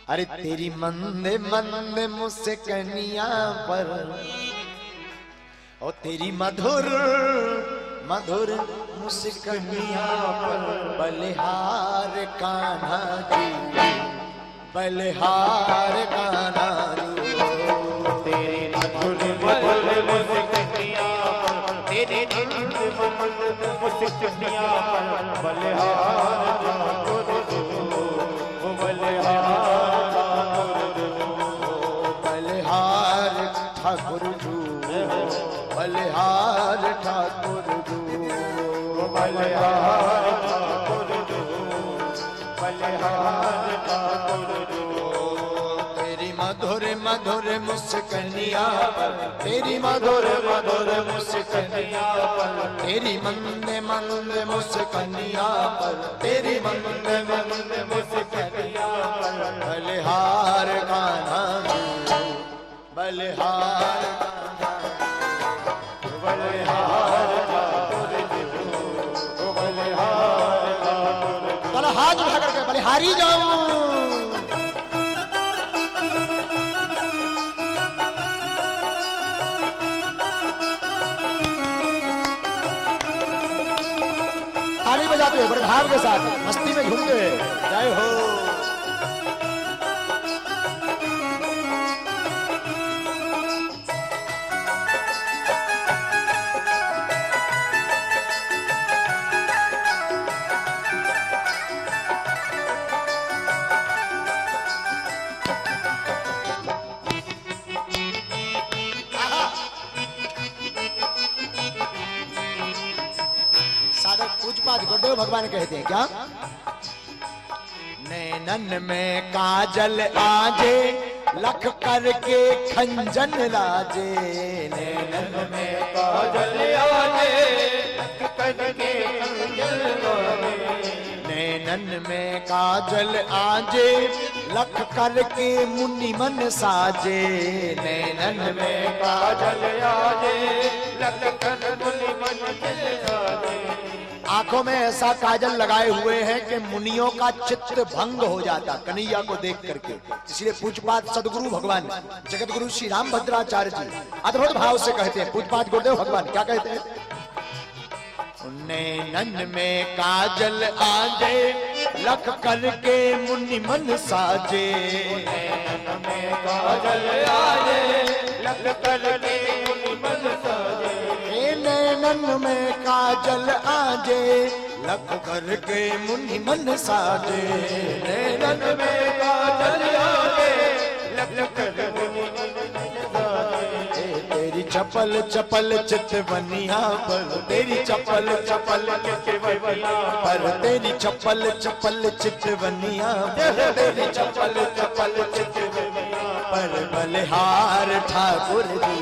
अरे तेरी मंदे मंदे मुझसे कनिया पर, और तेरी मधुर मधुर मुस्कनिया पर, बलिहार कान्हा जी, बलिहार कान्हा जी। तेरी मधुर मधुर मुस्कनिया पर, तेरी मधुर मधुर मुस्कनिया पर, बलिहार ठाकुर जो, बलिहार ठाकुर जो, बलिहार ठाकुर जो, बलिहार ठाकुर जो, बलिहार ठाकुर जो। तेरी मधुर मधुर मुस्कनिया पर, तेरी मधुर मधुर मुस्कनिया पर, तेरी मंदे मंदे मुस्कनिया पर, तेरी मंदे मंदे मुस्कनिया पर, बलिहार कान्हा जो, बलिहार बलिहार ठाकुर जो, बलिहार ठाकुर जो। चलो हाथ उठा करके बलिहारी जाऊं। ताली बजाते हुए बड़े भाव के साथ मस्ती में झूमते हुए जय हो। साधक पूजपाद गुरुदेव भगवान कहते हैं क्या? नैनन में काजल आजे, लख करके खंजन लाजे, नैनन में काजल आजे, लख करके खंजन लाजे, नैनन में काजल आजे, लख करके मुनि मन साजे, नैनन में काजल आजे, लख कर मुनि मन साजे। आंखों में ऐसा काजल लगाए हुए हैं कि मुनियों का चित्त भंग हो जाता कन्हैया को देख करके। इसलिए पूजपाद सदगुरु भगवान जगत गुरु श्री रामभद्राचार्य जी अद्भुत भाव से कहते हैं, पूजपाद गुरुदेव भगवान क्या कहते हैं? नैनन में काजल आजे, लख करके मुनि मन साजे, नैनन में काजल आजे, लख करके मुनि मन साजे, नैनन में काजल आजे, लख करके मुनि मन साजे, नैनन में काजल आजे, लख करके मुनि मन साजे। तेरी चपल चपल चितवनिया पर, तेरी चपल चपल चितवनिया पर, तेरी चपल चपल चितवनिया पर, तेरी चपल चपल चितवनिया पर, बलिहार ठाकुर जो,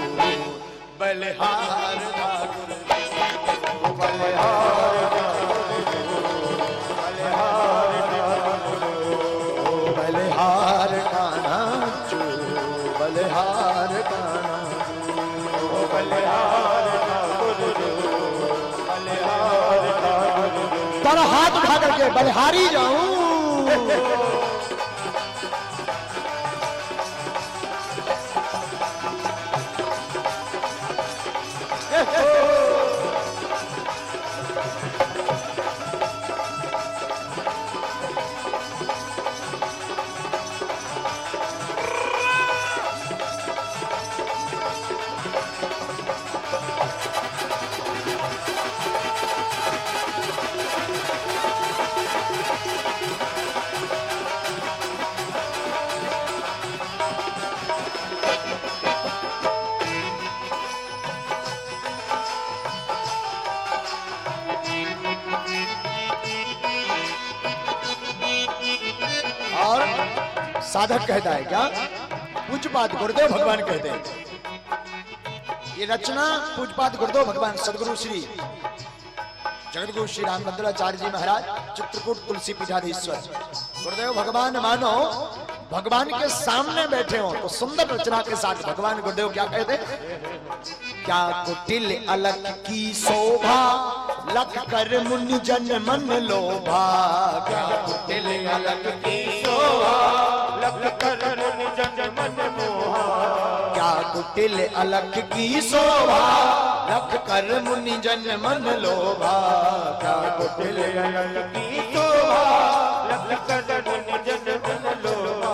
बलिहार ठाकुर जो, बलिहार ठाकुर जो, बलिहार ठाकुर जो, बलिहार कान्हा जो, बलिहार कान्हा जो, बलिहार ठाकुर जो, बलिहार ठाकुर जो। पर हाथ उठा करके बलिहारी जाऊं। और साधक कहता है क्या? पूजपाद गुरुदेव भगवान कहते हैं, ये रचना पूजपाद गुरुदेव भगवान सदगुरु श्री जगतगुरु श्री रामभद्राचार्य जी महाराज चित्रकूट तुलसी पीठाधीश्वर गुरुदेव भगवान मानो भगवान के सामने बैठे हो तो सुंदर रचना के साथ भगवान गुरुदेव क्या कहते? क्या कुटिल अलख की शोभा, लख कर मुनि जन मन लोभा। क्या कुटिल अलख की शोभा, लख कुटिल अलख की शोभा, लख कर मुनि जन मन लोभा। क्या कुटिल अलख की शोभा, लख कर मुनि जन मन लोभा।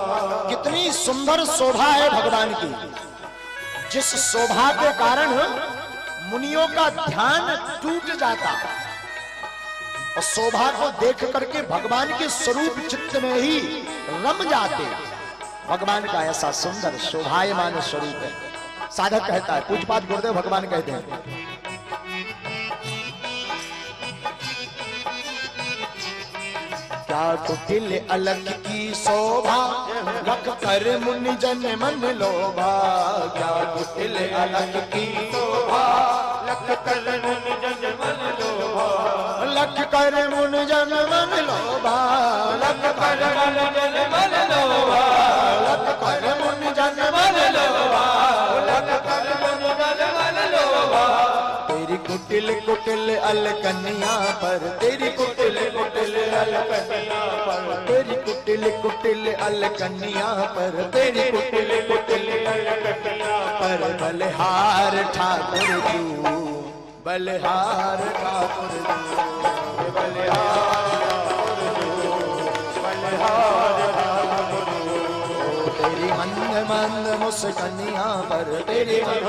कितनी सुंदर शोभा है भगवान की, जिस शोभा के कारण मुनियों का ध्यान टूट जाता और शोभा को देख करके भगवान के स्वरूप चित्त में ही रम जाते। भगवान का ऐसा सुंदर शोभायमान स्वरूप है। साधक कहता है, पूज्यपाद गुरुदेव भगवान कहते हैं, क्या कुटिल अलख की शोभा, लख कर मुनि जन मन लोभा। क्या कुटिल अलख की शोभा, लख कर मुनि जन मन लोभा। लख कर मुनि जन मन लोभा। लख कर मुनि जन मन लोभा। लख कर मुनि जन मन लोभा। लख कर मुनि जन मन लोभा। तेरी कुटिल कुटिल अलकनिया पर, तेरी कुटिल कुटिल अलकनिया पर, तेरी कुटिल कुटिल अलकनिया पर, तेरी कुटिल कुटिल अलकनिया पर, बलिहार ठाकुर तू, बलिहार ठाकुर तू, बलिहार तेरी मंद मंद मुस्कनिया पर, तेरी मंद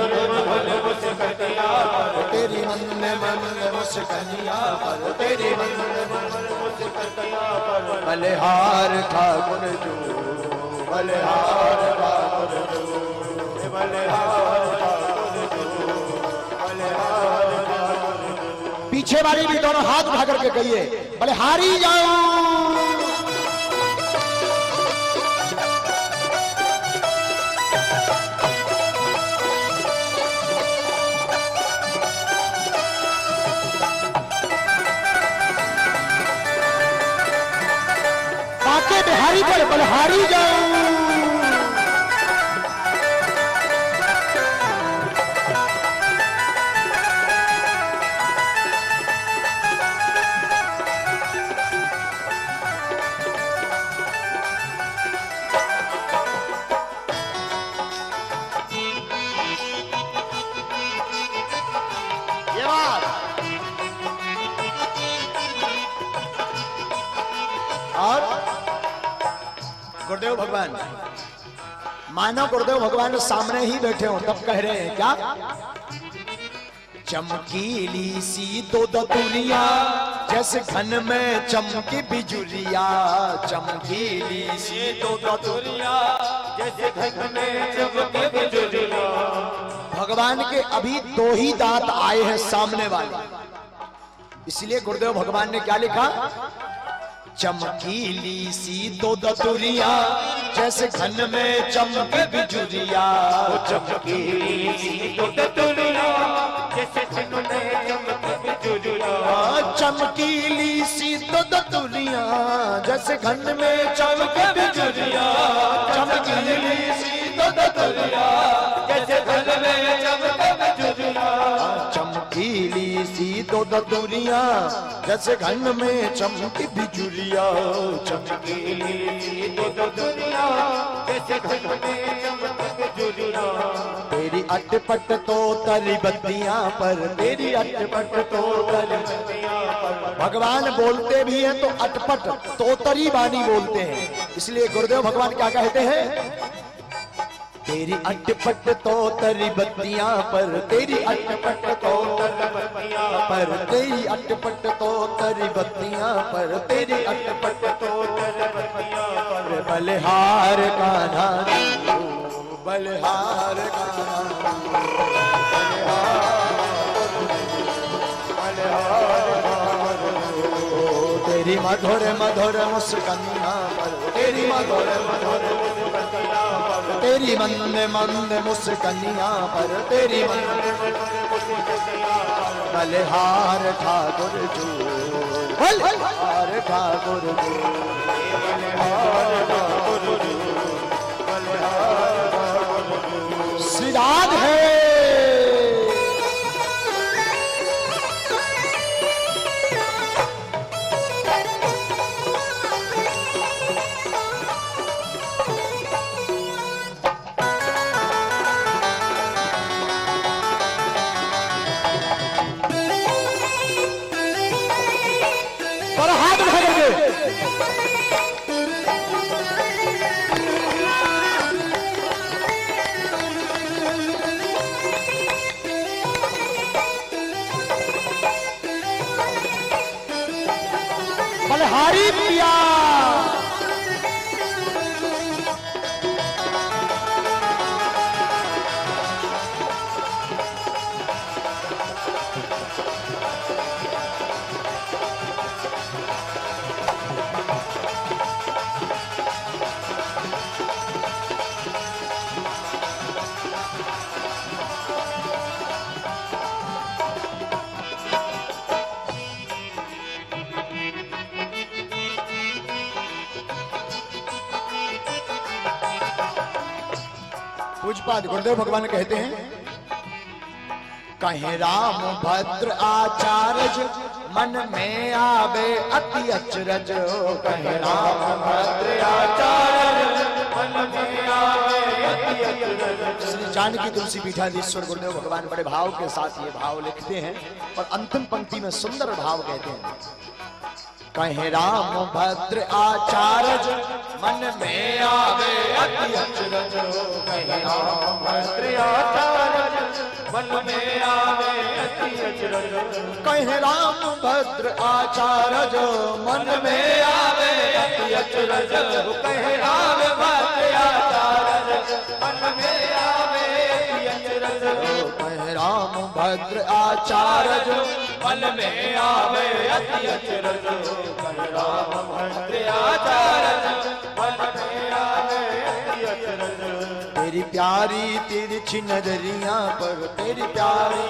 मंद मुस्कनिया पर, तेरी मंद मंद मुस्कनिया पर, तेरी मंद मंद मुस्कनिया पर, बलिहार ठाकुर तू, बलिहार ठाकुर तू, बलिहार ठाकुर तू, बलिहार ठाकुर तू। पीछे वाली भी दोनों हाथ उठा करके कहिए, बलिहारी जाऊं। बिहारी पर बलिहारी जाऊं। ये बात और गुरुदेव भगवान, मानो गुरुदेव भगवान सामने ही बैठे हो, तब कह रहे हैं क्या, चमकीली सी दो दुनिया, जैसे घन में चमकी बिजुलिया। चमकीली सी दो दुनिया, जैसे घन में चमके बिजुलिया। भगवान के अभी दो ही दांत आए हैं सामने वाले, इसलिए गुरुदेव भगवान ने क्या लिखा, चमकीली सी दो दतुरिया, जैसे घन में चमके बिजुलिया। चमकीली सी दो दतुरिया, जैसे घन में चमके बिजुलिया। चमकीली सी दो दतुरिया, जैसे घन में चमके बिजुलिया। चमकीली सी दो दतुरिया, जैसे घन में चमके बिजुलिया। चमकीली सी दो दतुरिया, जैसे घन में चमकी बिजुलिया। चमकीली सी दो दतुरिया, जैसे घन में चमके बिजुलिया। तेरी अटपट तो तरी बत्तियां पर, तेरी अटपट तो तरी बत्तियां पर। भगवान बोलते भी हैं तो अटपट तोतरी बानी बोलते हैं, इसलिए गुरुदेव भगवान क्या कहते हैं, तेरी अटपट तो तरी बत्तियां पर, तेरी अटपट तो तरी बत्तियां पर, तेरी अटपट तो तरी बत्तियां पर, तेरी अटपट तो तरी बत्तियां पर। बलिहार कान्हा तू, बलिहार कान्हा तू, बलिहार तेरी मधुर मधुर मुस्कनिया पर, तेरी मधुर मधुर मुस्कनिया पर, तेरी मंद मंद मुस्कनिया पर, तेरी मंद मंद मुस्कनिया पर। बलिहार ठाकुर तू, बलिहार ठाकुर तू, बलिहार ठाकुर तू, बलिहार ठाकुर तू। श्री राधे। पूज्यपाद गुरुदेव भगवान कहते हैं, कहे राम भद्र आचार्य मन में आवे अति अचरज। कहे राम भद्र आचार्य मन में आवे अति अचरज। श्री जानकी तुलसी पीठाधीश्वर गुरुदेव भगवान बड़े भाव के साथ ये भाव लिखते हैं और अंतिम पंक्ति में सुंदर भाव कहते हैं, कहे राम भद्र आचार्य मन में आवे अति अचरज। कहे राम भद्र आचार्य मन में आवे अति अचरज। कहे राम भद्र आचार्य मन में आवे अति अचरज। कहे राम भद्र आचार्य मन में आवे अति अचरज। कहे राम भद्र आचार्य मन में आवे अति अचरज। कहे राम भद्र आचार्य मन में आवे अति अचरज। तेरी प्यारी तिरछी नजरियां पर, तेरी प्यारी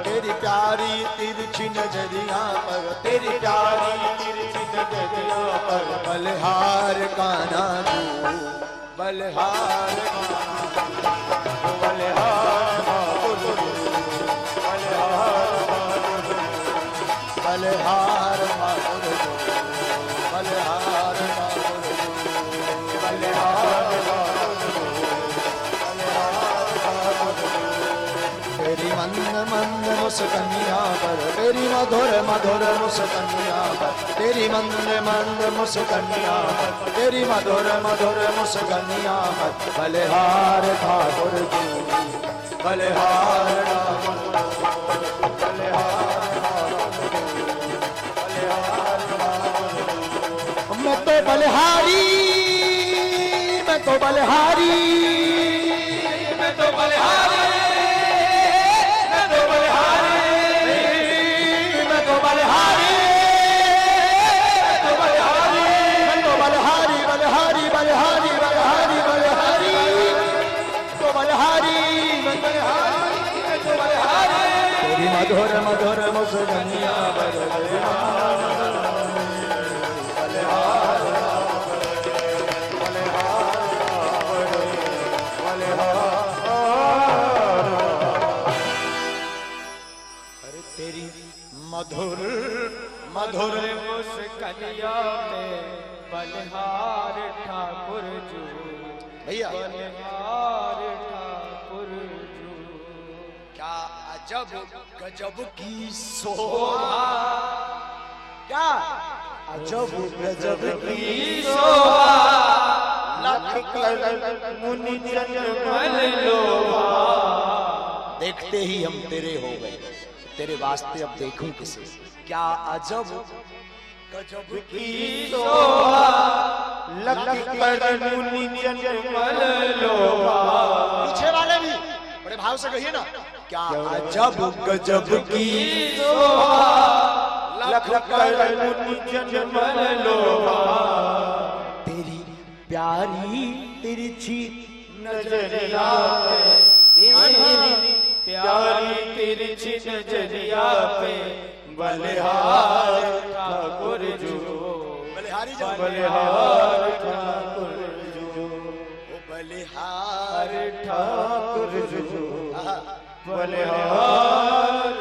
तेरी प्यारी तिरछी नजरियां पर, तेरी प्यारी तिरछी नजरियां पर बलिहार कान्हा तू, बलिहार बलिहार बलिहार तेरी मंद मंद मुस्कनिया पर, तेरी मधुर मधुर मुस्कनिया पर, तेरी मंद मंद मुस्कनिया पर, तेरी मधुर मधुर मुस्कनिया पर बलिहार ठाकुर तू, बलिहार मैं तो बलिहारी, मैं तो बलिहारी, मैं तो बलिहारी, मैं तो बलिहारी, मैं तो बलिहारी, मैं तो बलिहारी, मैं तो बलिहारी, बलिहारी बलिहारी बलिहारी बलिहारी, तो बलिहारी, मैं बलिहारी, मैं तो बलिहारी। तेरी मधुर मधुर मुस्कनिया मधुर मधुर मुस्कनिया में बलिहार ठाकुर जू, भैया बलिहार ठाकुर जू। क्या अजब गजब की शोभा, क्या अजब गजब की शोभा, लख कर मुनि जन मन लोभा। देखते ही हम तेरे हो गए, तेरे वास्ते अब देखूं किसे। क्या अजब गजब की शोभा, लख कर मुनि जन मन लोभा। पीछे वाले भी बड़े भाव से कहिए ना, क्या अजब गजब की शोभा, लख कर मुनि जन मन लोभा। तेरी प्यारी तिरछी नजरिया पे, प्यारी तिरछी नजरिया पे बलिहार ठाकुर जू, बलिहारी बलिहार ठाकुर जू, बलिहार ठाकुर जू, बलिहार